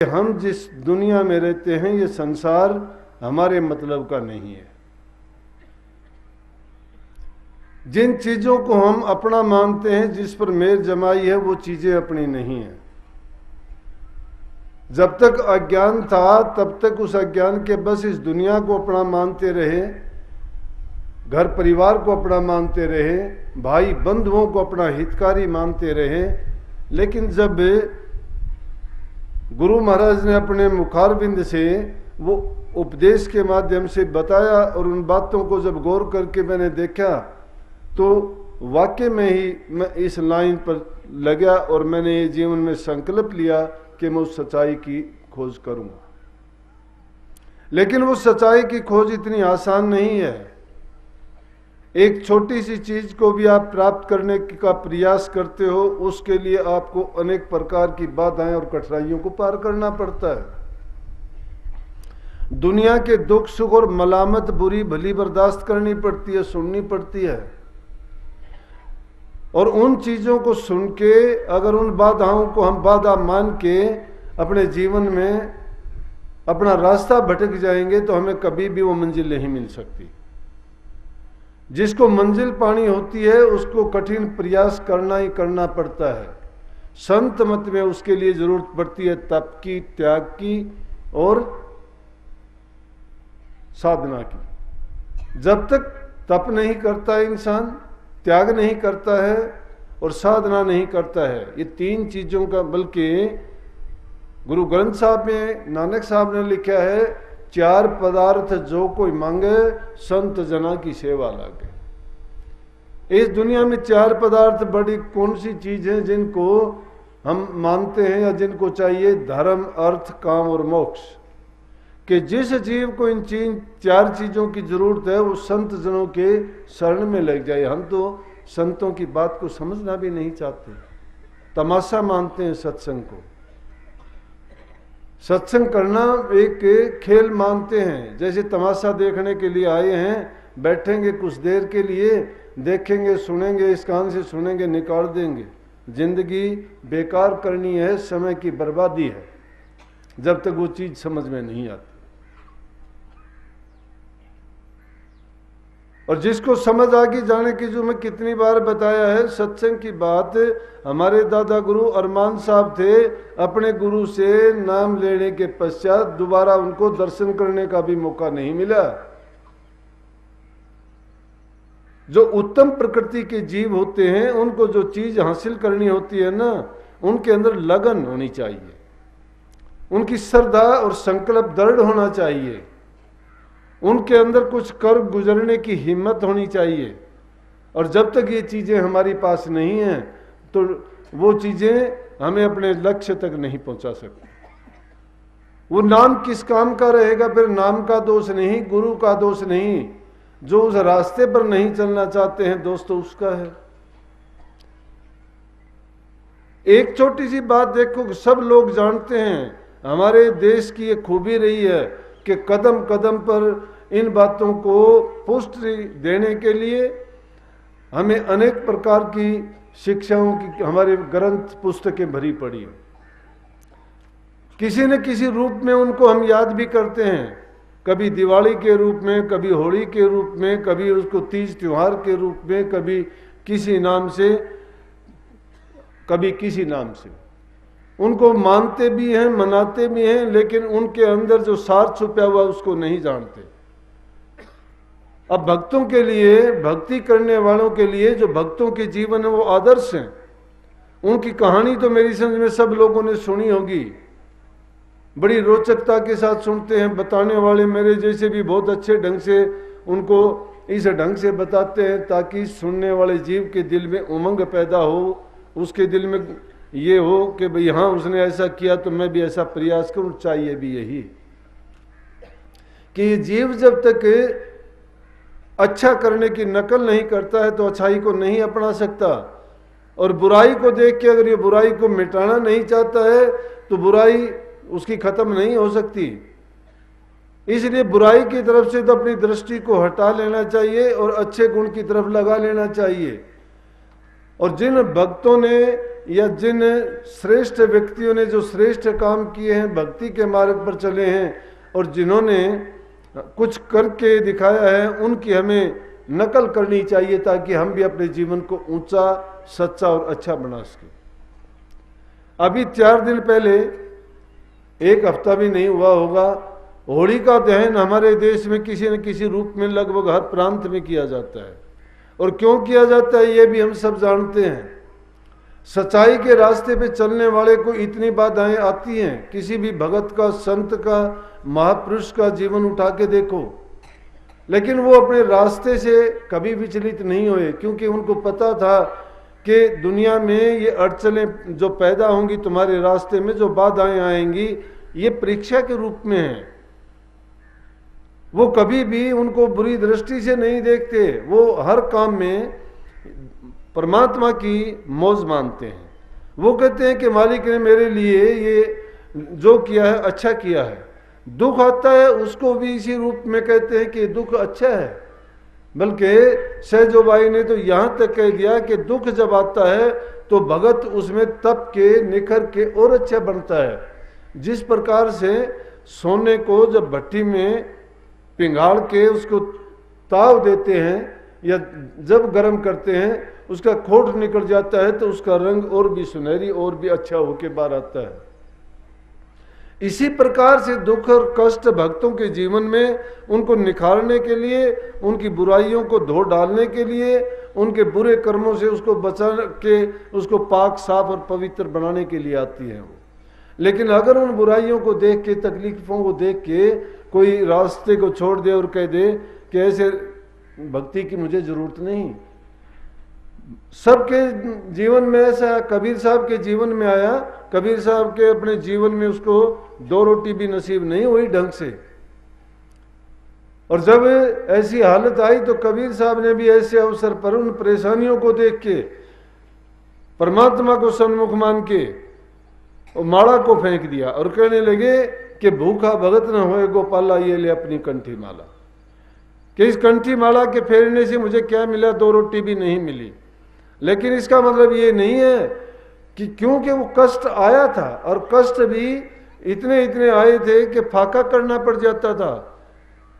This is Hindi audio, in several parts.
हम जिस दुनिया में रहते हैं ये संसार हमारे मतलब का नहीं है। जिन चीजों को हम अपना मानते हैं, जिस पर मेर जमाई है, वो चीजें अपनी नहीं है। जब तक अज्ञान था तब तक उस अज्ञान के बस इस दुनिया को अपना मानते रहे, घर परिवार को अपना मानते रहे, भाई बंधुओं को अपना हितकारी मानते रहे। लेकिन जब गुरु महाराज ने अपने मुखारविंद से वो उपदेश के माध्यम से बताया और उन बातों को जब गौर करके मैंने देखा तो वाकई में ही मैं इस लाइन पर लगा और मैंने ये जीवन में संकल्प लिया कि मैं उस सच्चाई की खोज करूंगा। लेकिन वो सच्चाई की खोज इतनी आसान नहीं है। एक छोटी सी चीज को भी आप प्राप्त करने का प्रयास करते हो, उसके लिए आपको अनेक प्रकार की बाधाएं और कठिनाइयों को पार करना पड़ता है। दुनिया के दुख सुख और मलामत बुरी भली बर्दाश्त करनी पड़ती है, सुननी पड़ती है। और उन चीजों को सुन के अगर उन बाधाओं को हम बाधा मान के अपने जीवन में अपना रास्ता भटक जाएंगे तो हमें कभी भी वो मंजिल नहीं मिल सकती। जिसको मंजिल पानी होती है उसको कठिन प्रयास करना ही करना पड़ता है। संत मत में उसके लिए जरूरत पड़ती है तप की, त्याग की और साधना की। जब तक तप नहीं करता इंसान, त्याग नहीं करता है और साधना नहीं करता है, ये तीन चीजों का, बल्कि गुरु ग्रंथ साहब में नानक साहब ने लिखा है, चार पदार्थ जो कोई मांगे संत जना की सेवा लागे। इस दुनिया में चार पदार्थ बड़ी कौन सी चीज है जिनको हम मानते हैं या जिनको चाहिए? धर्म, अर्थ, काम और मोक्ष। कि जिस जीव को इन चार चीजों की जरूरत है वो संत जनों के शरण में लग जाए। हम तो संतों की बात को समझना भी नहीं चाहते, तमाशा मानते हैं सत्संग को। सत्संग करना एक खेल मानते हैं, जैसे तमाशा देखने के लिए आए हैं, बैठेंगे कुछ देर के लिए, देखेंगे, सुनेंगे, इस कान से सुनेंगे, निकाल देंगे। जिंदगी बेकार करनी है, समय की बर्बादी है, जब तक वो चीज समझ में नहीं आती। और जिसको समझ आ गई, जाने की, जो मैं कितनी बार बताया है सत्संग की बात, हमारे दादा गुरु अरमान साहब थे, अपने गुरु से नाम लेने के पश्चात दोबारा उनको दर्शन करने का भी मौका नहीं मिला। जो उत्तम प्रकृति के जीव होते हैं उनको जो चीज हासिल करनी होती है ना, उनके अंदर लगन होनी चाहिए, उनकी श्रद्धा और संकल्प दृढ़ होना चाहिए, उनके अंदर कुछ कर गुजरने की हिम्मत होनी चाहिए। और जब तक ये चीजें हमारी पास नहीं हैं तो वो चीजें हमें अपने लक्ष्य तक नहीं पहुंचा सकती। वो नाम किस काम का रहेगा? फिर नाम का दोष नहीं, गुरु का दोष नहीं, जो उस रास्ते पर नहीं चलना चाहते हैं दोस्तों, उसका है। एक छोटी सी बात देखो, सब लोग जानते हैं, हमारे देश की एक खूबी रही है कि कदम कदम पर इन बातों को पुष्टि देने के लिए हमें अनेक प्रकार की शिक्षाओं की हमारे ग्रंथ पुस्तकें भरी पड़ी हैं। किसी न किसी रूप में उनको हम याद भी करते हैं, कभी दिवाली के रूप में, कभी होली के रूप में, कभी उसको तीज त्योहार के रूप में, कभी किसी नाम से, कभी किसी नाम से। उनको मानते भी हैं, मनाते भी हैं, लेकिन उनके अंदर जो सार छुपा हुआ उसको नहीं जानते। अब भक्तों के लिए, भक्ति करने वालों के लिए, जो भक्तों के जीवन है वो आदर्श हैं। उनकी कहानी तो मेरी समझ में सब लोगों ने सुनी होगी, बड़ी रोचकता के साथ सुनते हैं। बताने वाले मेरे जैसे भी बहुत अच्छे ढंग से उनको इस ढंग से बताते हैं ताकि सुनने वाले जीव के दिल में उमंग पैदा हो, उसके दिल में ये हो कि भाई हाँ उसने ऐसा किया तो मैं भी ऐसा प्रयास करूं। चाहिए भी यही कि जीव जब तक अच्छा करने की नकल नहीं करता है तो अच्छाई को नहीं अपना सकता। और बुराई को देख के अगर ये बुराई को मिटाना नहीं चाहता है तो बुराई उसकी खत्म नहीं हो सकती। इसलिए बुराई की तरफ से तो अपनी दृष्टि को हटा लेना चाहिए और अच्छे गुण की तरफ लगा लेना चाहिए। और जिन भक्तों ने या जिन श्रेष्ठ व्यक्तियों ने जो श्रेष्ठ काम किए हैं, भक्ति के मार्ग पर चले हैं और जिन्होंने कुछ करके दिखाया है, उनकी हमें नकल करनी चाहिए ताकि हम भी अपने जीवन को ऊंचा, सच्चा और अच्छा बना सकें। अभी 4 दिन पहले, 1 हफ्ता भी नहीं हुआ होगा, होली का दहन हमारे देश में किसी न किसी रूप में लगभग हर प्रांत में किया जाता है। और क्यों किया जाता है ये भी हम सब जानते हैं। सच्चाई के रास्ते पे चलने वाले को इतनी बाधाएं आती हैं, किसी भी भगत का, संत का, महापुरुष का जीवन उठा के देखो, लेकिन वो अपने रास्ते से कभी विचलित नहीं हुए, क्योंकि उनको पता था कि दुनिया में ये अड़चनें जो पैदा होंगी तुम्हारे रास्ते में, जो बाधाएं आएंगी, ये परीक्षा के रूप में है। वो कभी भी उनको बुरी दृष्टि से नहीं देखते, वो हर काम में परमात्मा की मौज मानते हैं। वो कहते हैं कि मालिक ने मेरे लिए ये जो किया है अच्छा किया है। दुख आता है उसको भी इसी रूप में कहते हैं कि दुख अच्छा है। बल्कि सहजोबाई ने तो यहाँ तक कह दिया कि दुख जब आता है तो भगत उसमें तप के, निखर के और अच्छा बनता है। जिस प्रकार से सोने को जब भट्टी में पिघाड़ के उसको ताव देते हैं या जब गर्म करते हैं, उसका खोट निकल जाता है तो उसका रंग और भी सुनहरी और भी अच्छा होके बाहर आता है। इसी प्रकार से दुख और कष्ट भक्तों के जीवन में उनको निखारने के लिए, उनकी बुराइयों को धो डालने के लिए, उनके बुरे कर्मों से उसको बचा के उसको पाक, साफ और पवित्र बनाने के लिए आती है। लेकिन अगर उन बुराइयों को देख के, तकलीफों को देख के कोई रास्ते को छोड़ दे और कह दे कि ऐसे भक्ति की मुझे जरूरत नहीं। सबके जीवन में ऐसा, कबीर साहब के जीवन में आया, कबीर साहब के अपने जीवन में उसको 2 रोटी भी नसीब नहीं हुई ढंग से। और जब ऐसी हालत आई तो कबीर साहब ने भी ऐसे अवसर पर उन परेशानियों को देख के, परमात्मा को सन्मुख मान के और माला को फेंक दिया और कहने लगे कि भूखा भगत न होए गोपाला, ये ले अपनी कंठी माला। कि इस कंठी माला के फेरने से मुझे क्या मिला, 2 रोटी भी नहीं मिली। लेकिन इसका मतलब ये नहीं है कि क्योंकि वो कष्ट आया था, और कष्ट भी इतने इतने आए थे कि फाका करना पड़ जाता था,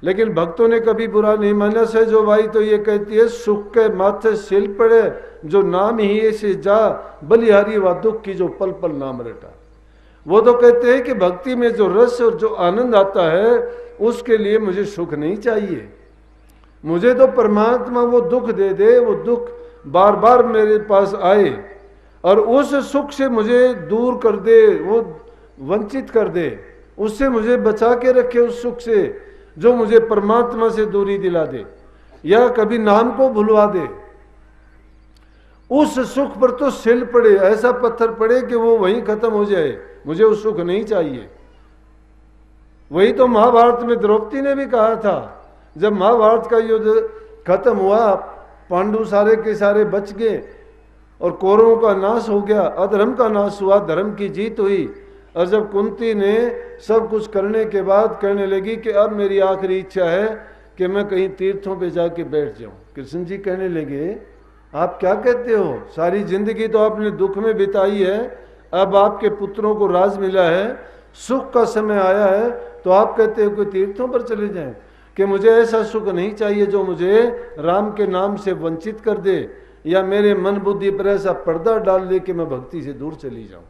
लेकिन भक्तों ने कभी बुरा नहीं माना। सहजोबाई तो ये कहती है, सुख के माथे सिल पड़े जो नाम ही ऐसे जा, बलिहारी व दुख की जो पल पल नाम रटा। वो तो कहते हैं कि भक्ति में जो रस और जो आनंद आता है उसके लिए मुझे सुख नहीं चाहिए, मुझे तो परमात्मा वो दुख दे दे, वो दुख बार बार मेरे पास आए और उस सुख से मुझे दूर कर दे, वो वंचित कर दे, उससे मुझे बचा के रखे, उस सुख से जो मुझे परमात्मा से दूरी दिला दे या कभी नाम को भुलवा दे। उस सुख पर तो सिल पड़े, ऐसा पत्थर पड़े कि वो वहीं खत्म हो जाए, मुझे उस सुख नहीं चाहिए। वही तो महाभारत में द्रौपदी ने भी कहा था, जब महाभारत का युद्ध खत्म हुआ, पांडु सारे के सारे बच गए और कौरवों का नाश हो गया, अधर्म का नाश हुआ, धर्म की जीत हुई। और जब कुंती ने सब कुछ करने के बाद कहने लगी कि अब मेरी आखिरी इच्छा है कि मैं कहीं तीर्थों पे जाके बैठ जाऊं, कृष्ण जी कहने लगे आप क्या कहते हो, सारी जिंदगी तो आपने दुख में बिताई है, अब आपके पुत्रों को राज मिला है, सुख का समय आया है, तो आप कहते हो कि तीर्थों पर चले जाएं, कि मुझे ऐसा सुख नहीं चाहिए जो मुझे राम के नाम से वंचित कर दे या मेरे मन बुद्धि पर ऐसा पर्दा डाल दे कि मैं भक्ति से दूर चली जाऊं।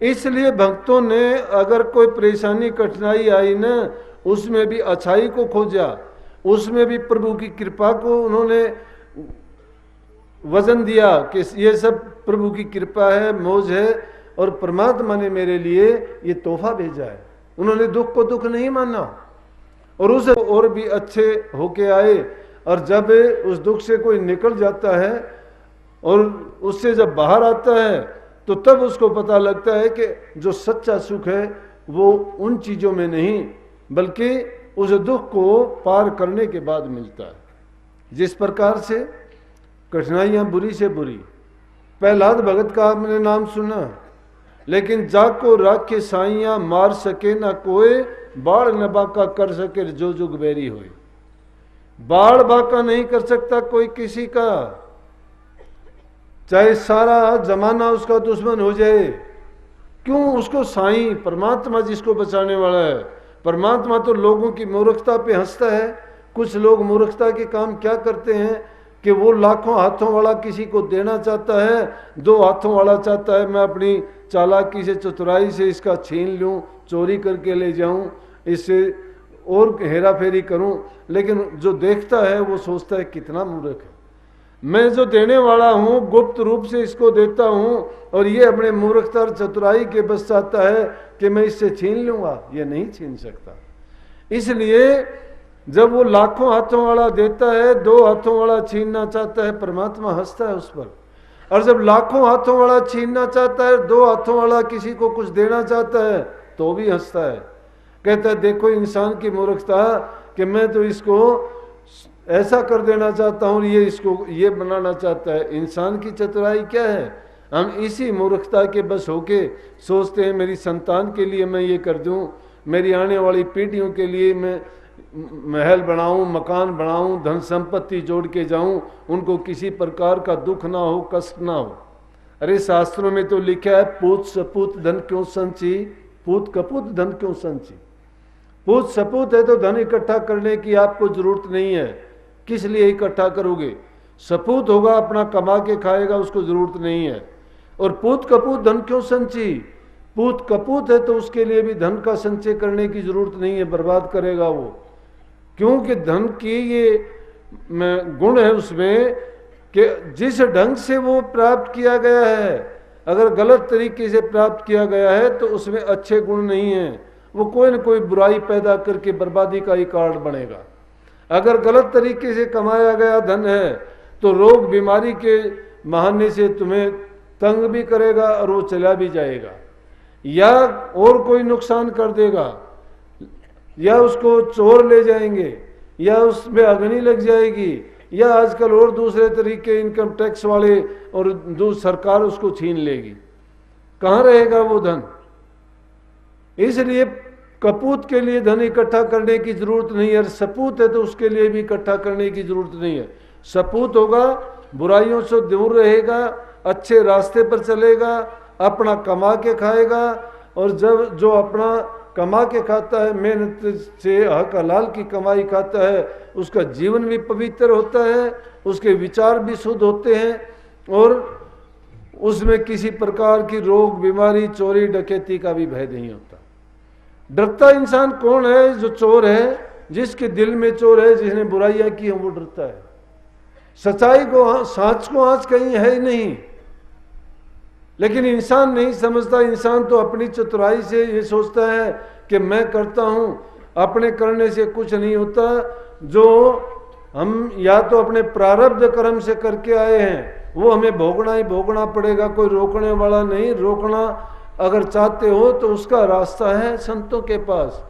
इसलिए भक्तों ने अगर कोई परेशानी कठिनाई आई ना, उसमें भी अच्छाई को खोजा, उसमें भी प्रभु की कृपा को उन्होंने वजन दिया कि ये सब प्रभु की कृपा है, मौज है और परमात्मा ने मेरे लिए ये तोहफा भेजा है। उन्होंने दुख को दुख नहीं माना और उसे और भी अच्छे होके आए। और जब उस दुख से कोई निकल जाता है और उससे जब बाहर आता है तो तब उसको पता लगता है कि जो सच्चा सुख है वो उन चीज़ों में नहीं बल्कि उस दुख को पार करने के बाद मिलता है। जिस प्रकार से कठिनाइयाँ बुरी से बुरी, प्रहलाद भगत का आपने नाम सुना, लेकिन जाको राखे साइयाँ मार सके ना कोई, बाढ़ न बाका कर सके जो जुग बैरी होए। बाढ़ बाका नहीं कर सकता कोई किसी का, चाहे सारा जमाना उसका दुश्मन हो जाए, क्यों? उसको साईं परमात्मा जिसको बचाने वाला है, परमात्मा तो लोगों की मूर्खता पे हंसता है। कुछ लोग मूर्खता के काम क्या करते हैं कि वो लाखों हाथों वाला किसी को देना चाहता है, 2 हाथों वाला चाहता है मैं अपनी चालाकी से चतुराई से इसका छीन लूं, चोरी करके ले जाऊं, इससे और हेरा फेरी करूं। लेकिन जो देखता है वो सोचता है कितना मूर्ख है, मैं जो देने वाला हूं गुप्त रूप से इसको देता हूं और ये अपने मूर्खता और चतुराई के बस चाहता है कि मैं इससे छीन लूंगा। ये नहीं छीन सकता। इसलिए जब वो लाखों हाथों वाला देता है, 2 हाथों वाला छीनना चाहता है, परमात्मा हंसता है उस पर। और जब लाखों हाथों वाला छीनना चाहता है, 2 हाथों वाला किसी को कुछ देना चाहता है, तो भी हंसता है। कहता है देखो इंसान की मूर्खता कि मैं तो इसको ऐसा कर देना चाहता हूँ, ये इसको ये बनाना चाहता है। इंसान की चतुराई क्या है? हम इसी मूर्खता के बस होके सोचते हैं मेरी संतान के लिए मैं ये कर दूं, मेरी आने वाली पीढ़ियों के लिए मैं महल बनाऊं, मकान बनाऊं, धन संपत्ति जोड़ के जाऊं, उनको किसी प्रकार का दुख ना हो, कष्ट ना हो। अरे शास्त्रों में तो लिखा है पूत सपूत धन क्यों संची, पूत कपूत धन क्यों संची। पूत सपूत है तो धन इकट्ठा करने की आपको जरूरत नहीं है, किस लिए इकट्ठा करोगे? सपूत होगा अपना कमा के खाएगा, उसको जरूरत नहीं है। और पूत कपूत धन क्यों संची, पूत कपूत है तो उसके लिए भी धन का संचय करने की जरूरत नहीं है, बर्बाद करेगा वो। क्योंकि धन की ये गुण है उसमें कि जिस ढंग से वो प्राप्त किया गया है, अगर गलत तरीके से प्राप्त किया गया है तो उसमें अच्छे गुण नहीं है, वो कोई न कोई बुराई पैदा करके बर्बादी का ही कारण बनेगा। अगर गलत तरीके से कमाया गया धन है तो रोग बीमारी के बहाने से तुम्हें तंग भी करेगा और वो चला भी जाएगा, या और कोई नुकसान कर देगा, या उसको चोर ले जाएंगे, या उसमें अग्नि लग जाएगी, या आजकल और दूसरे तरीके इनकम टैक्स वाले और सरकार उसको छीन लेगी। कहाँ रहेगा वो धन? इसलिए कपूत के लिए धन इकट्ठा करने की जरूरत नहीं है, सपूत है तो उसके लिए भी इकट्ठा करने की जरूरत नहीं है। सपूत होगा बुराइयों से दूर रहेगा, अच्छे रास्ते पर चलेगा, अपना कमा के खाएगा, और जब जो अपना कमा के खाता है, मेहनत से हक हलाल की कमाई खाता है, उसका जीवन भी पवित्र होता है, उसके विचार भी शुद्ध होते हैं, और उसमें किसी प्रकार की रोग बीमारी चोरी डकैती का भी भय नहीं होता। डरता इंसान कौन है? जो चोर है, जिसके दिल में चोर है, जिसने बुराइयां की हैं वो डरता है। सच्चाई को सच को आज कहीं है ही नहीं, लेकिन इंसान नहीं समझता। इंसान तो अपनी चतुराई से ये सोचता है कि मैं करता हूं, अपने करने से कुछ नहीं होता। जो हम या तो अपने प्रारब्ध कर्म से करके आए हैं वो हमें भोगना ही भोगना पड़ेगा, कोई रोकने वाला नहीं। रोकना अगर चाहते हो तो उसका रास्ता है संतों के पास।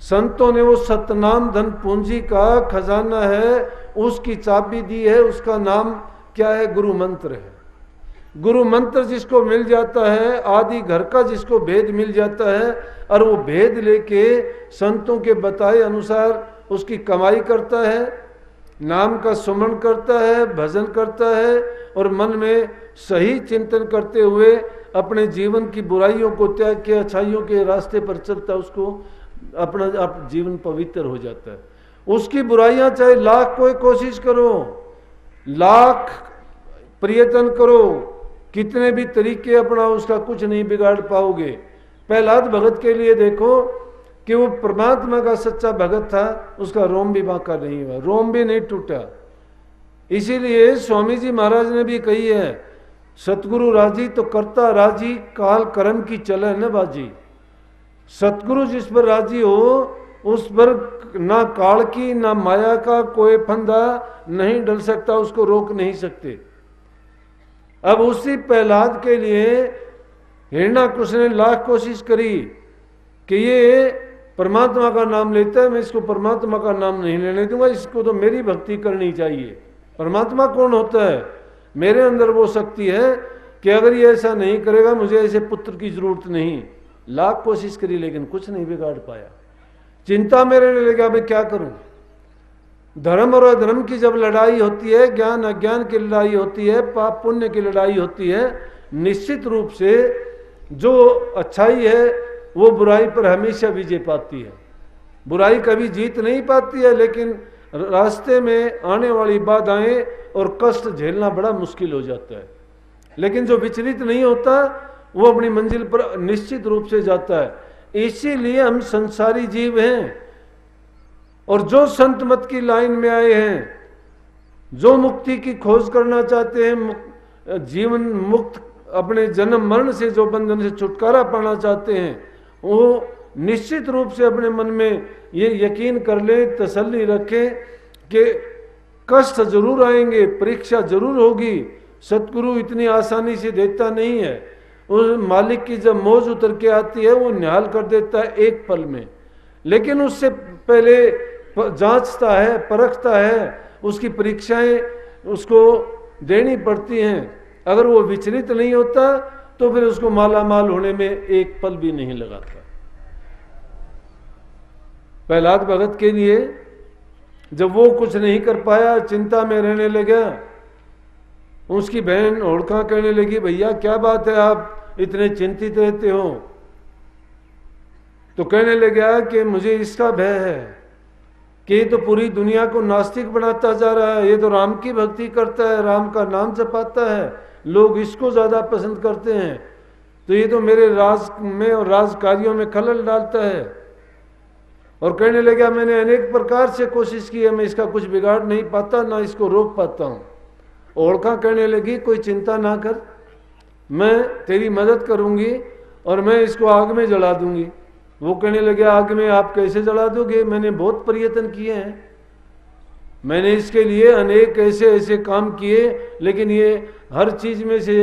संतों ने वो सतनाम धन पूंजी का खजाना है, उसकी चाबी दी है, उसका नाम क्या है? गुरु मंत्र है। गुरु मंत्र जिसको मिल जाता है, आदि घर का जिसको भेद मिल जाता है, और वो भेद लेके संतों के बताए अनुसार उसकी कमाई करता है, नाम का सुमरण करता है, भजन करता है, और मन में सही चिंतन करते हुए अपने जीवन की बुराइयों को त्याग के अच्छाइयों के रास्ते पर चलता है, उसको अपना जीवन पवित्र हो जाता है। उसकी बुराइयां चाहे लाख कोई कोशिश करो, लाख प्रयत्न करो, कितने भी तरीके अपना, उसका कुछ नहीं बिगाड़ पाओगे। प्रहलाद भगत के लिए देखो कि वो परमात्मा का सच्चा भगत था, उसका रोम भी बांका नहीं हुआ, रोम भी नहीं टूटा। इसीलिए स्वामी जी महाराज ने भी कही है, सतगुरु राजी तो करता राजी, काल कर्म की चले न बाजी। सतगुरु जिस पर राजी हो उस पर ना काल की ना माया का कोई फंदा नहीं डल सकता, उसको रोक नहीं सकते। अब उसी प्रहलाद के लिए हिरण्याकृष्ण ने लाख कोशिश करी कि ये परमात्मा का नाम लेता है, मैं इसको परमात्मा का नाम नहीं लेने दूंगा, इसको तो मेरी भक्ति करनी चाहिए। परमात्मा कौन होता है? मेरे अंदर वो शक्ति है कि अगर ये ऐसा नहीं करेगा मुझे ऐसे पुत्र की जरूरत नहीं। लाख कोशिश करी लेकिन कुछ नहीं बिगाड़ पाया। चिंता मेरे लिए लगा, मैं क्या करूं? धर्म और अधर्म की जब लड़ाई होती है, ज्ञान अज्ञान की लड़ाई होती है, पाप पुण्य की लड़ाई होती है, निश्चित रूप से जो अच्छाई है वो बुराई पर हमेशा विजय पाती है। बुराई कभी जीत नहीं पाती है, लेकिन रास्ते में आने वाली बाधाएं और कष्ट झेलना बड़ा मुश्किल हो जाता है। लेकिन जो विचलित नहीं होता वो अपनी मंजिल पर निश्चित रूप से जाता है। इसीलिए हम संसारी जीव हैं। और जो संत मत की लाइन में आए हैं, जो मुक्ति की खोज करना चाहते हैं, जीवन मुक्त, अपने जन्म मरण से जो बंधन से छुटकारा पाना चाहते हैं, वो निश्चित रूप से अपने मन में ये यकीन कर ले, तसल्ली रखें कि कष्ट जरूर आएंगे, परीक्षा जरूर होगी। सतगुरु इतनी आसानी से देता नहीं है। उस मालिक की जब मौज उतर के आती है वो निहाल कर देता है एक पल में, लेकिन उससे पहले जांचता है, परखता है, उसकी परीक्षाएं उसको देनी पड़ती हैं। अगर वो विचलित नहीं होता तो फिर उसको माला माल होने में एक पल भी नहीं लगाता। प्रहलाद भगत के लिए जब वो कुछ नहीं कर पाया, चिंता में रहने लगा, उसकी बहन होड़का कहने लगी, भैया क्या बात है, आप इतने चिंतित रहते हो? तो कहने लगा कि मुझे इसका भय है कि ये तो पूरी दुनिया को नास्तिक बनाता जा रहा है। ये तो राम की भक्ति करता है, राम का नाम जपाता है, लोग इसको ज्यादा पसंद करते हैं, तो ये तो मेरे राज में और राज कार्यों में खलल डालता है। और कहने लगा, मैंने अनेक प्रकार से कोशिश की है, मैं इसका कुछ बिगाड़ नहीं पाता, ना इसको रोक पाता हूं। ओढ़का कहने लगी, कोई चिंता ना कर, मैं तेरी मदद करूंगी और मैं इसको आग में जला दूंगी। वो कहने लगे, आग में आप कैसे जला दोगे? मैंने बहुत प्रयत्न किए हैं, मैंने इसके लिए अनेक ऐसे ऐसे काम किए, लेकिन ये हर चीज में से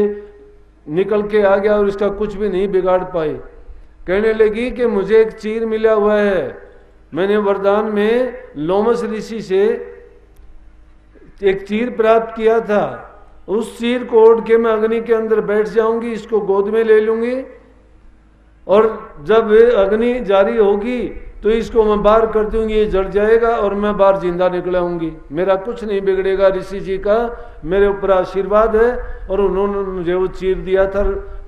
निकल के आ गया और इसका कुछ भी नहीं बिगाड़ पाए। कहने लगी कि मुझे एक चीर मिला हुआ है, मैंने वरदान में लोमस ऋषि से एक चीर प्राप्त किया था, उस चीर को ओढ़ के मैं अग्नि के अंदर बैठ जाऊंगी, इसको गोद में ले लूंगी, और जब अग्नि जारी होगी तो इसको मैं बाहर कर दूंगी, ये जल जाएगा और मैं बाहर जिंदा निकलाऊंगी, मेरा कुछ नहीं बिगड़ेगा। ऋषि जी का मेरे ऊपर आशीर्वाद है और उन्होंने मुझे वो चीर दिया था,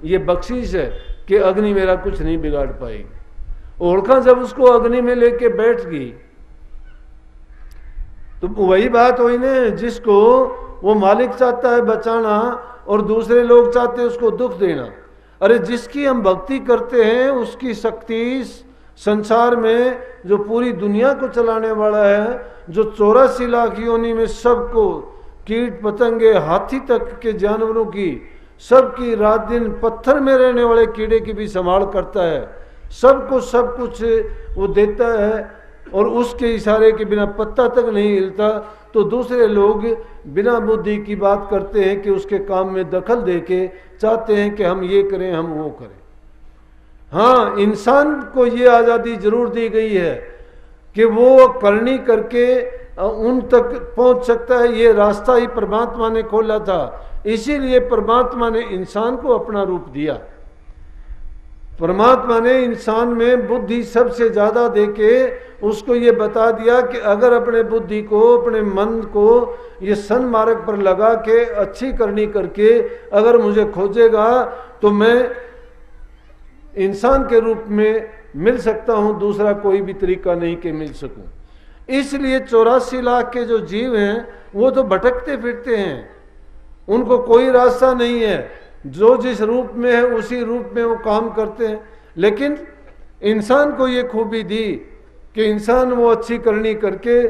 ये बख्शीश है कि अग्नि मेरा कुछ नहीं बिगाड़ पाएगी। ओढ़का जब उसको अग्नि में लेके बैठ गई तो वही बात हुई ना, जिसको वो मालिक चाहता है बचाना और दूसरे लोग चाहते हैं उसको दुख देना। अरे जिसकी हम भक्ति करते हैं उसकी शक्ति संसार में, जो पूरी दुनिया को चलाने वाला है, जो 84 लाख योनि में सबको, कीट पतंगे हाथी तक के जानवरों की, सबकी रात दिन, पत्थर में रहने वाले कीड़े की भी संभाल करता है, सबको सब कुछ वो देता है, और उसके इशारे के बिना पत्ता तक नहीं हिलता, तो दूसरे लोग बिना बुद्धि की बात करते हैं कि उसके काम में दखल देके चाहते हैं कि हम ये करें, हम वो करें। हाँ, इंसान को ये आज़ादी जरूर दी गई है कि वो करनी करके उन तक पहुंच सकता है, ये रास्ता ही परमात्मा ने खोला था। इसीलिए परमात्मा ने इंसान को अपना रूप दिया। परमात्मा ने इंसान में बुद्धि सबसे ज्यादा देके उसको ये बता दिया कि अगर अपने बुद्धि को, अपने मन को ये सन्मार्ग पर लगा के अच्छी करनी करके अगर मुझे खोजेगा तो मैं इंसान के रूप में मिल सकता हूं, दूसरा कोई भी तरीका नहीं कि मिल सकूं। इसलिए 84 लाख के जो जीव हैं वो तो भटकते फिरते हैं, उनको कोई रास्ता नहीं है, जो जिस रूप में है उसी रूप में वो काम करते हैं। लेकिन इंसान को ये खूबी दी कि इंसान वो अच्छी करनी करके,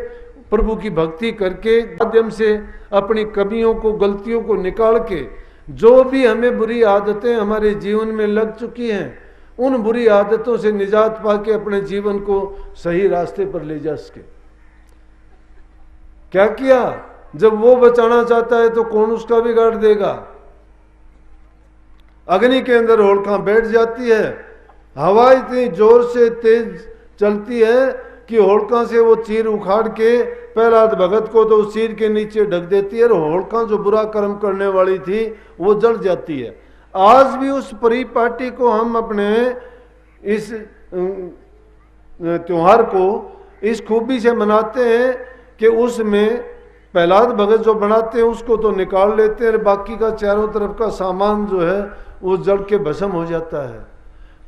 प्रभु की भक्ति करके, माध्यम से अपनी कमियों को, गलतियों को निकाल के, जो भी हमें बुरी आदतें हमारे जीवन में लग चुकी हैं उन बुरी आदतों से निजात पाके अपने जीवन को सही रास्ते पर ले जा सके। क्या किया? जब वो बचाना चाहता है तो कौन उसका बिगाड़ देगा? अग्नि के अंदर होड़का बैठ जाती है, हवा इतनी जोर से तेज चलती है कि होड़का से वो चीर उखाड़ के प्रहलाद भगत को तो उस चीर के नीचे ढक देती है, और होड़का जो बुरा कर्म करने वाली थी वो जल जाती है। आज भी उस परिपाटी को हम अपने इस त्योहार को इस खूबी से मनाते हैं कि उसमें प्रहलाद भगत जो बनाते हैं उसको तो निकाल लेते हैं, बाकी का चारों तरफ का सामान जो है वो जड़ के भस्म हो जाता है।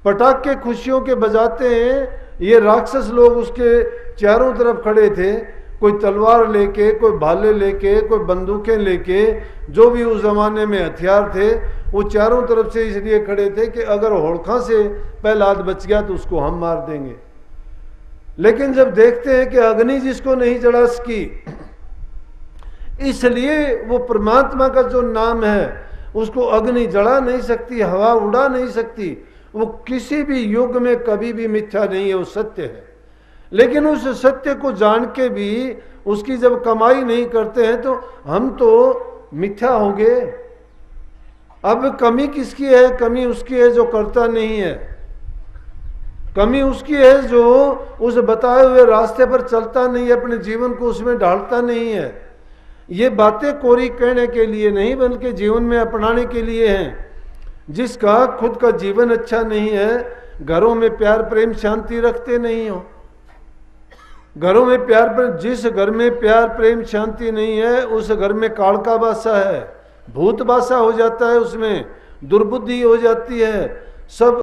पटाखे खुशियों के बजाते हैं, ये राक्षस लोग उसके चारों तरफ खड़े थे, कोई तलवार लेके, कोई भाले लेके, कोई बंदूकें लेके, जो भी उस जमाने में हथियार थे वो चारों तरफ से इसलिए खड़े थे कि अगर होड़खा से प्रहलाद बच गया तो उसको हम मार देंगे। लेकिन जब देखते हैं कि अग्नि जिसको नहीं जला सकी, इसलिए वो परमात्मा का जो नाम है उसको अग्नि जला नहीं सकती, हवा उड़ा नहीं सकती, वो किसी भी युग में कभी भी मिथ्या नहीं है, वो सत्य है। लेकिन उस सत्य को जान के भी उसकी जब कमाई नहीं करते हैं तो हम तो मिथ्या हो गए। अब कमी किसकी है? कमी उसकी है जो करता नहीं है, कमी उसकी है जो उस बताए हुए रास्ते पर चलता नहीं है, अपने जीवन को उसमें ढालता नहीं है। ये बातें कोरी कहने के लिए नहीं बल्कि जीवन में अपनाने के लिए हैं। जिसका खुद का जीवन अच्छा नहीं है, घरों में प्यार प्रेम शांति रखते नहीं हो, घरों में प्यार प्रेम, जिस घर में प्यार प्रेम शांति नहीं है उस घर में कालका बासा है, भूत बासा हो जाता है, उसमें दुर्बुद्धि हो जाती है, सब